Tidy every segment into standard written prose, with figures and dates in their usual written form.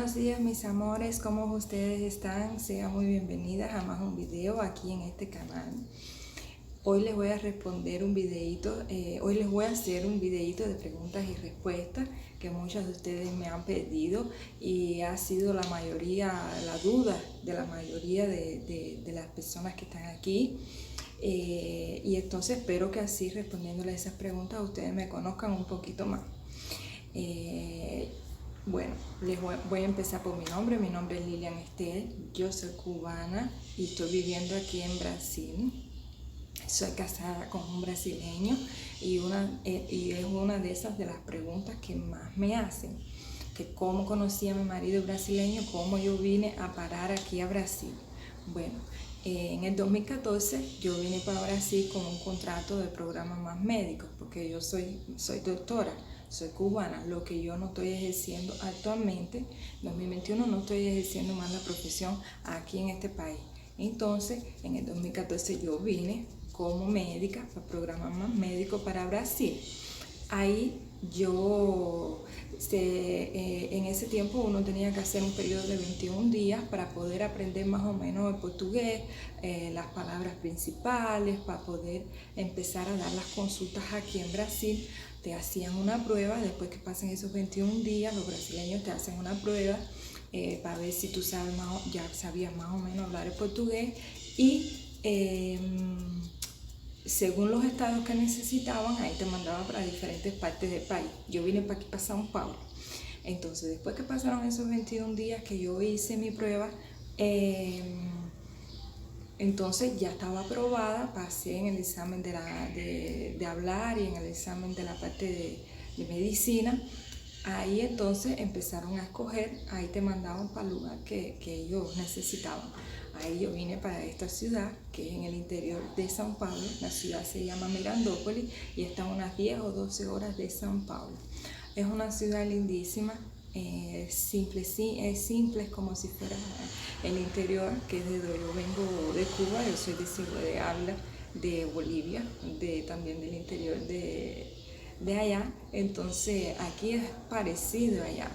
Buenos días mis amores, ¿cómo ustedes están? Sean muy bienvenidas a más un video aquí en este canal. Hoy les voy a responder un videito, hoy les voy a hacer un videito de preguntas y respuestas que muchos de ustedes me han pedido y ha sido la duda de la mayoría de las personas que están aquí. Y entonces espero que así respondiéndoles esas preguntas ustedes me conozcan un poquito más. Bueno, voy a empezar por mi nombre. Mi nombre es Lilian Estel, yo soy cubana y estoy viviendo aquí en Brasil. Soy casada con un brasileño y es una de esas de las preguntas que más me hacen, que cómo conocí a mi marido brasileño, cómo yo vine a parar aquí a Brasil. Bueno, en el 2014 yo vine para Brasil con un contrato de programas más médicos, porque yo soy doctora, soy cubana. Lo que yo no estoy ejerciendo actualmente, en 2021 no estoy ejerciendo más la profesión aquí en este país. Entonces, en el 2014 yo vine como médica para programas más médicos para Brasil. Ahí en ese tiempo uno tenía que hacer un periodo de 21 días para poder aprender más o menos el portugués, las palabras principales, para poder empezar a dar las consultas aquí en Brasil. Te hacían una prueba, después que pasen esos 21 días, los brasileños te hacen una prueba para ver si tú ya sabías más o menos hablar el portugués y según los estados que necesitaban, ahí te mandaban para diferentes partes del país. Yo vine para aquí, para São Paulo. Entonces, después que pasaron esos 21 días que yo hice mi prueba, entonces ya estaba aprobada, pasé en el examen de hablar y en el examen de la parte de medicina. Ahí entonces empezaron a escoger, ahí te mandaban para el lugar que ellos necesitaban. Ahí yo vine para esta ciudad, que es en el interior de São Paulo. La ciudad se llama Mirandópolis y está a unas 10 o 12 horas de São Paulo. Es una ciudad lindísima, simple, es simple, es como si fuera el interior, que es de donde yo vengo de Cuba. Yo soy de Ciudad de Ávila, de Bolivia, también del interior de allá. Entonces aquí es parecido allá.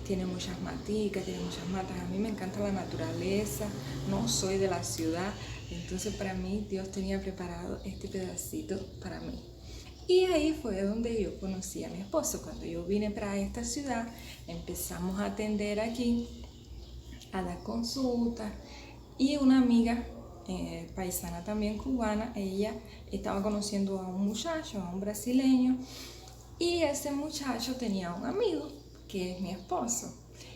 Tiene muchas maticas, tiene muchas matas. A mí me encanta la naturaleza, no soy de la ciudad, entonces para mí Dios tenía preparado este pedacito para mí. Y ahí fue donde yo conocí a mi esposo. Cuando yo vine para esta ciudad, empezamos a atender aquí, a dar consultas, y una amiga paisana también cubana, ella estaba conociendo a un muchacho, a un brasileño, y ese muchacho tenía un amigo que es mi esposo.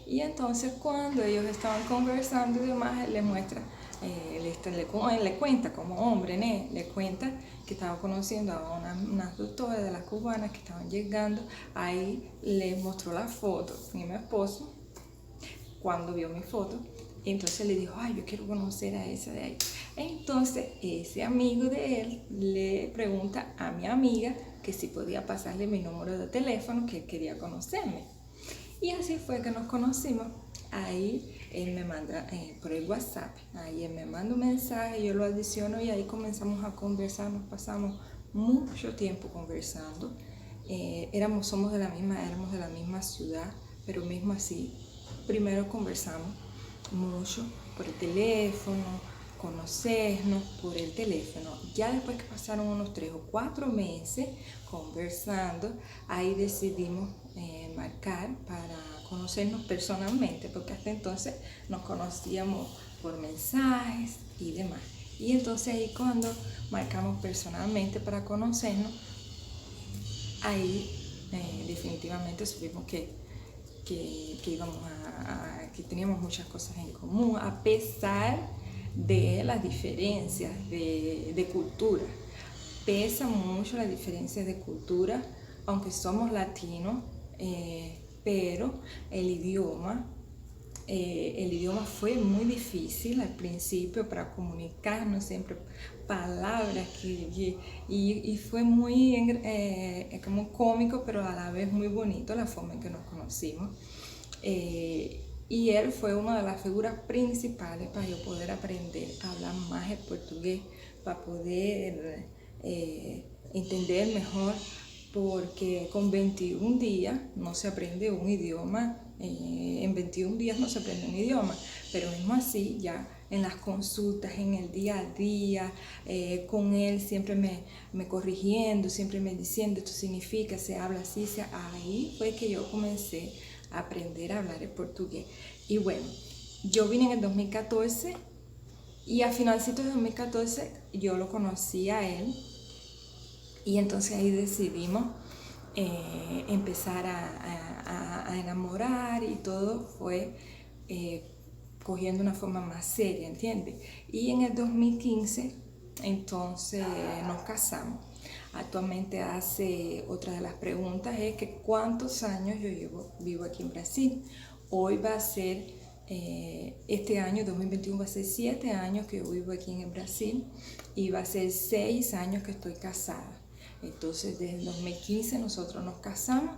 Y entonces cuando ellos estaban conversando y demás, él le muestra, le cuenta como hombre, le cuenta que estaba conociendo a unas doctoras de las cubanas que estaban llegando. Ahí le mostró la foto y mi esposo, cuando vio mi foto, entonces le dijo, ay, yo quiero conocer a esa de ahí. Entonces ese amigo de él le pregunta a mi amiga que si podía pasarle mi número de teléfono, que él quería conocerme. Y así fue que nos conocimos. Ahí él me manda por el WhatsApp, ahí él me manda un mensaje, yo lo adiciono y ahí comenzamos a conversar. Nos pasamos mucho tiempo conversando. Éramos de la misma ciudad, pero mismo así, primero conversamos mucho por el teléfono, conocernos por el teléfono. Ya después que pasaron unos 3 o 4 meses conversando, ahí decidimos marcar para conocernos personalmente, porque hasta entonces nos conocíamos por mensajes y demás. Y entonces ahí cuando marcamos personalmente para conocernos, ahí definitivamente supimos que que teníamos muchas cosas en común, a pesar de las diferencias de cultura. Pesa mucho las diferencias de cultura, aunque somos latinos, pero el idioma fue muy difícil al principio para comunicarnos, siempre palabras y fue muy como cómico, pero a la vez muy bonito la forma en que nos conocimos. Y él fue una de las figuras principales para yo poder aprender a hablar más el portugués, para poder entender mejor, porque con 21 días no se aprende un idioma En 21 días no se aprende un idioma, pero mismo así, ya en las consultas, en el día a día, con él siempre me corrigiendo, siempre me diciendo, esto significa, se habla así, ahí fue que yo comencé a aprender a hablar el portugués. Y bueno, yo vine en el 2014 y a finalcitos de 2014 yo lo conocí a él y entonces ahí decidimos empezar a enamorar y todo fue cogiendo una forma más seria, ¿entiendes? Y en el 2015 entonces nos casamos. Actualmente hace otra de las preguntas es que cuántos años yo vivo aquí en Brasil. Hoy va a ser, este año 2021 va a ser 7 años que yo vivo aquí en el Brasil y va a ser 6 años que estoy casada. Entonces desde el 2015 nosotros nos casamos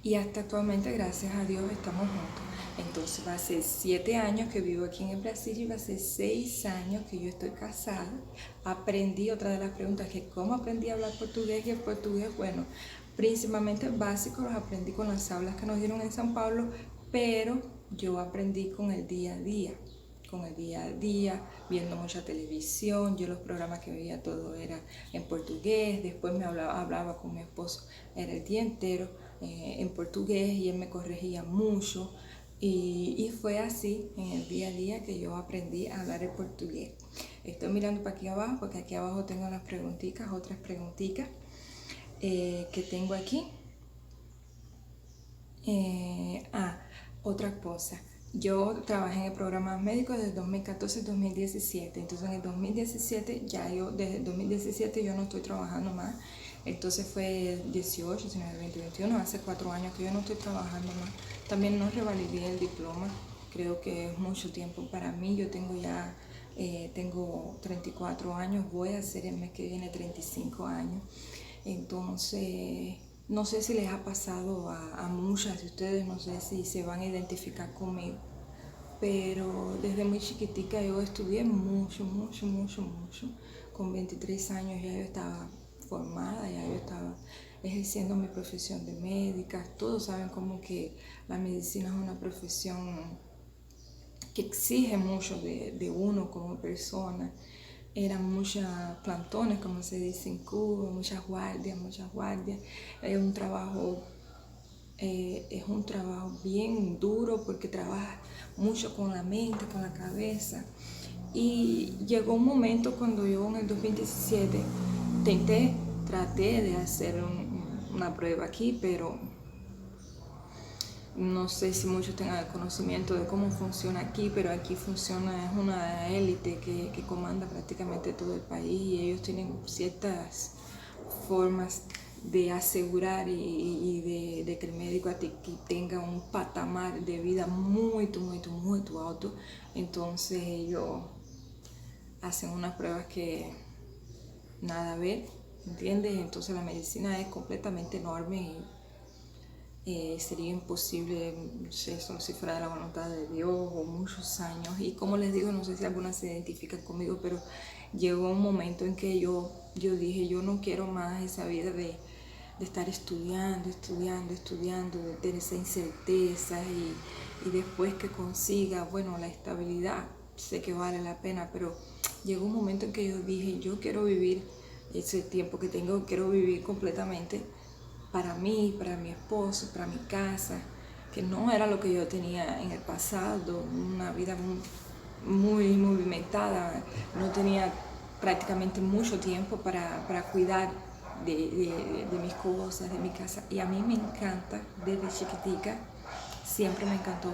y hasta actualmente, gracias a Dios, estamos juntos. Entonces va a ser 7 años que vivo aquí en el Brasil y va a ser 6 años que yo estoy casada. Aprendí, otra de las preguntas, que cómo aprendí a hablar portugués, y el portugués, bueno, principalmente básicos los aprendí con las aulas que nos dieron en San Pablo, pero yo aprendí con el día a día, viendo mucha televisión. Yo los programas que veía todo era en portugués, después me hablaba con mi esposo, era el día entero en portugués y él me corregía mucho y fue así en el día a día que yo aprendí a hablar el portugués. Estoy mirando para aquí abajo porque aquí abajo tengo unas preguntitas, otras preguntitas que tengo aquí. Otra cosa. Yo trabajé en el programa médico desde 2014 2017. Entonces en el 2017, desde el 2017 yo no estoy trabajando más. Entonces fue 18, 19, 20, 21, hace 4 años que yo no estoy trabajando más. También no revalidé el diploma, creo que es mucho tiempo para mí. Yo tengo 34 años, voy a hacer el mes que viene 35 años. Entonces, no sé si les ha pasado a muchas de ustedes, no sé si se van a identificar conmigo, pero desde muy chiquitica yo estudié mucho. Con 23 años ya yo estaba formada, ya yo estaba ejerciendo mi profesión de médica. Todos saben como que la medicina es una profesión que exige mucho de uno como persona. Eran muchos plantones, como se dice en Cuba, muchas guardias. Es un trabajo bien duro porque trabajas mucho con la mente, con la cabeza. Y llegó un momento cuando yo en el 2017 traté de hacer una prueba aquí, pero no sé si muchos tengan conocimiento de cómo funciona aquí, pero aquí funciona, es una élite que comanda prácticamente todo el país y ellos tienen ciertas formas de asegurar y de que el médico aquí tenga un patamar de vida muy alto. Entonces ellos hacen unas pruebas que nada a ver, ¿entiendes? Entonces la medicina es completamente enorme y sería imposible, no sé, solo si fuera de la voluntad de Dios o muchos años. Y como les digo, no sé si algunas se identifican conmigo, pero llegó un momento en que yo dije, yo no quiero más esa vida de estar estudiando, de tener esa incerteza y después que consiga, bueno, la estabilidad, sé que vale la pena, pero llegó un momento en que yo dije, yo quiero vivir ese tiempo que tengo, quiero vivir completamente para mí, para mi esposo, para mi casa, que no era lo que yo tenía en el pasado, una vida muy movimentada, no tenía prácticamente mucho tiempo para cuidar de mis cosas, de mi casa. Y a mí me encanta, desde chiquitica, siempre me encantó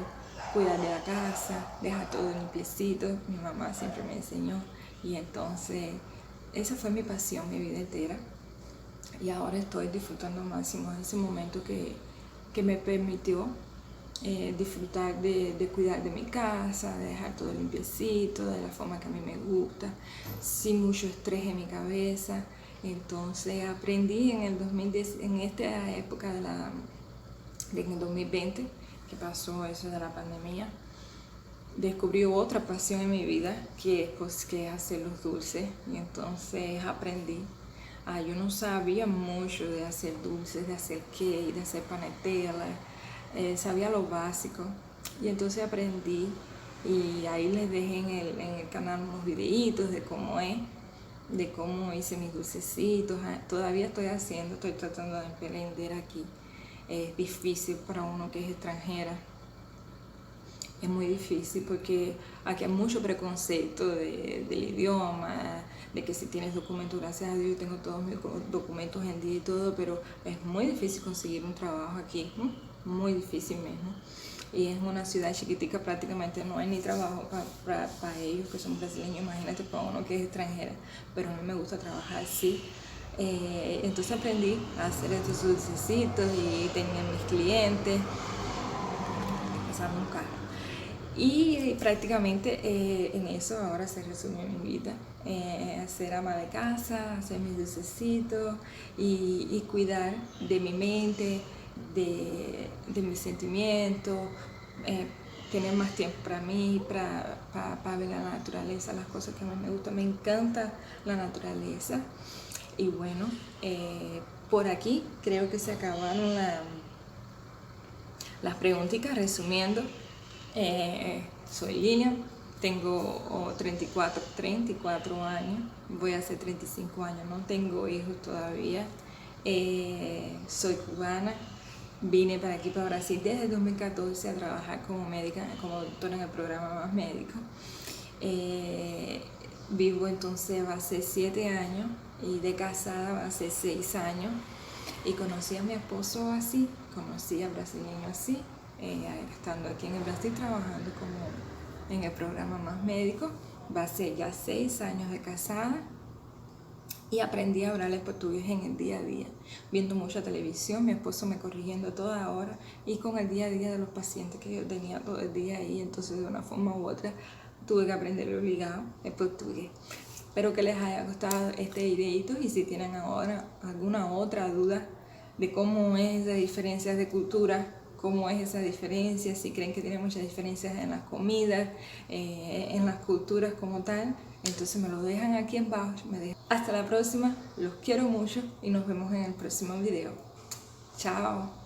cuidar de la casa, dejar todo limpiecito. Mi mamá siempre me enseñó y entonces esa fue mi pasión, mi vida entera. Y ahora estoy disfrutando al máximo ese momento que me permitió disfrutar de cuidar de mi casa, de dejar todo limpiecito, de la forma que a mí me gusta, sin mucho estrés en mi cabeza. Entonces aprendí en el 2010, en esta época en el 2020, que pasó eso de la pandemia, descubrí otra pasión en mi vida, que es hacer los dulces. Y entonces aprendí. Yo no sabía mucho de hacer dulces, de hacer cake, de hacer panetela, sabía lo básico. Y entonces aprendí y ahí les dejé en el canal unos videitos de cómo es, de cómo hice mis dulcecitos. Todavía estoy tratando de emprender aquí. Es difícil para uno que es extranjera. Es muy difícil porque aquí hay mucho preconcepto del idioma, de que si tienes documentos, gracias a Dios yo tengo todos mis documentos en día y todo, pero es muy difícil conseguir un trabajo aquí, muy difícil mismo. Y es una ciudad chiquitica, prácticamente no hay ni trabajo para ellos que son brasileños, imagínate para uno que es extranjera, pero a mí me gusta trabajar así. Entonces aprendí a hacer estos dulcecitos y tenía mis clientes, pasaron un carro. Y prácticamente en eso ahora se resume mi vida, ser ama de casa, hacer mis dulcecitos y cuidar de mi mente, de mis sentimientos, tener más tiempo para mí, para ver la naturaleza, las cosas que más me gustan. Me encanta la naturaleza. Y bueno, por aquí creo que se acabaron las preguntitas. Resumiendo, soy Lilian, tengo 34 años, voy a hacer 35 años, no tengo hijos todavía, soy cubana, vine para aquí, para Brasil, desde 2014 a trabajar como médica, como doctora en el programa Más Médico. Vivo entonces hace 7 años y de casada hace 6 años y conocí a mi esposo así, conocí a brasileño así, estando aquí en el Brasil trabajando como en el programa Más Médico. Va a ser ya 6 años de casada y aprendí a hablar el portugués en el día a día, viendo mucha televisión, mi esposo me corrigiendo a toda hora y con el día a día de los pacientes que yo tenía todo el día ahí. Entonces de una forma u otra tuve que aprender obligado el portugués. Espero que les haya gustado este videito y si tienen ahora alguna otra duda de cómo es esa diferencia de cultura, cómo es esa diferencia, si creen que tiene muchas diferencias en las comidas, en las culturas como tal, entonces me lo dejan aquí abajo. Hasta la próxima, los quiero mucho y nos vemos en el próximo video. Chao.